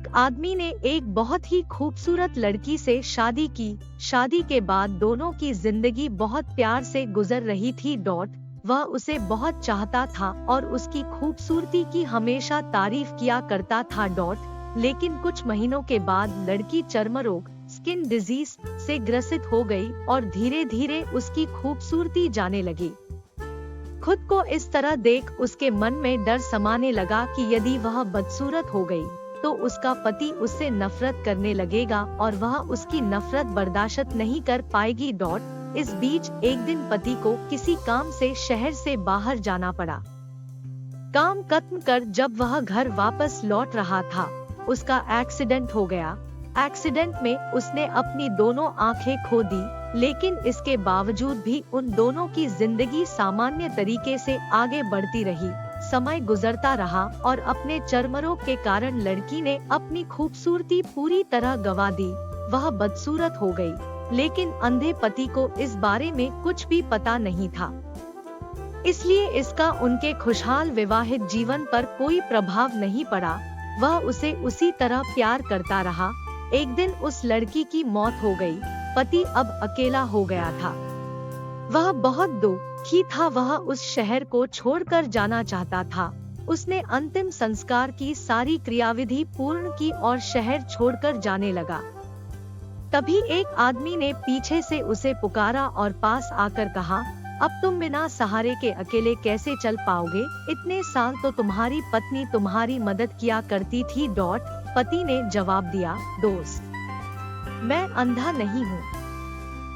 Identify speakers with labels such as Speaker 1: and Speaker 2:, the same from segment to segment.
Speaker 1: एक आदमी ने एक बहुत ही खूबसूरत लड़की से शादी की। शादी के बाद दोनों की जिंदगी बहुत प्यार से गुजर रही थी। वह उसे बहुत चाहता था और उसकी खूबसूरती की हमेशा तारीफ किया करता था। लेकिन कुछ महीनों के बाद लड़की चर्म रोग स्किन डिजीज से ग्रसित हो गई और धीरे धीरे उसकी खूबसूरती जाने लगी। खुद को इस तरह देख उसके मन में डर समाने लगा कि यदि वह बदसूरत हो गई तो उसका पति उससे नफरत करने लगेगा और वह उसकी नफरत बर्दाश्त नहीं कर पाएगी। इस बीच एक दिन पति को किसी काम से शहर से बाहर जाना पड़ा। काम खत्म कर जब वह घर वापस लौट रहा था, उसका एक्सीडेंट हो गया। एक्सीडेंट में उसने अपनी दोनों आंखें खो दी, लेकिन इसके बावजूद भी उन दोनों की जिंदगी सामान्य तरीके से आगे बढ़ती रही। समय गुजरता रहा और अपने चर्म रोग के कारण लड़की ने अपनी खूबसूरती पूरी तरह गंवा दी। वह बदसूरत हो गई, लेकिन अंधे पति को इस बारे में कुछ भी पता नहीं था, इसलिए इसका उनके खुशहाल विवाहित जीवन पर कोई प्रभाव नहीं पड़ा। वह उसे उसी तरह प्यार करता रहा। एक दिन उस लड़की की मौत हो गई। पति अब अकेला हो गया था। वह बहुत दुखी था। वह उस शहर को छोड़कर जाना चाहता था। उसने अंतिम संस्कार की सारी क्रियाविधि पूर्ण की और शहर छोड़कर जाने लगा। तभी एक आदमी ने पीछे से उसे पुकारा और पास आकर कहा, अब तुम बिना सहारे के अकेले कैसे चल पाओगे? इतने साल तो तुम्हारी पत्नी तुम्हारी मदद किया करती थी। पति ने जवाब दिया, दोस्त, मैं अंधा नहीं हूँ,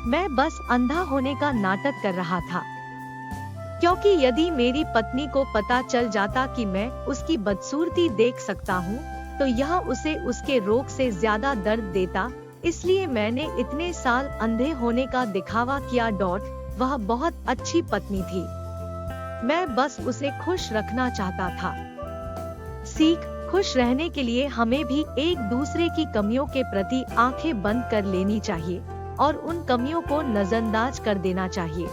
Speaker 1: मैं बस अंधा होने का नाटक कर रहा था, क्योंकि यदि मेरी पत्नी को पता चल जाता कि मैं उसकी बदसूरती देख सकता हूँ तो यह उसे उसके रोग से ज्यादा दर्द देता, इसलिए मैंने इतने साल अंधे होने का दिखावा किया। वह बहुत अच्छी पत्नी थी, मैं बस उसे खुश रखना चाहता था। सीख, खुश रहने के लिए हमें भी एक दूसरे की कमियों के प्रति आंखें बंद कर लेनी चाहिए और उन कमियों को नजरअंदाज कर देना चाहिए।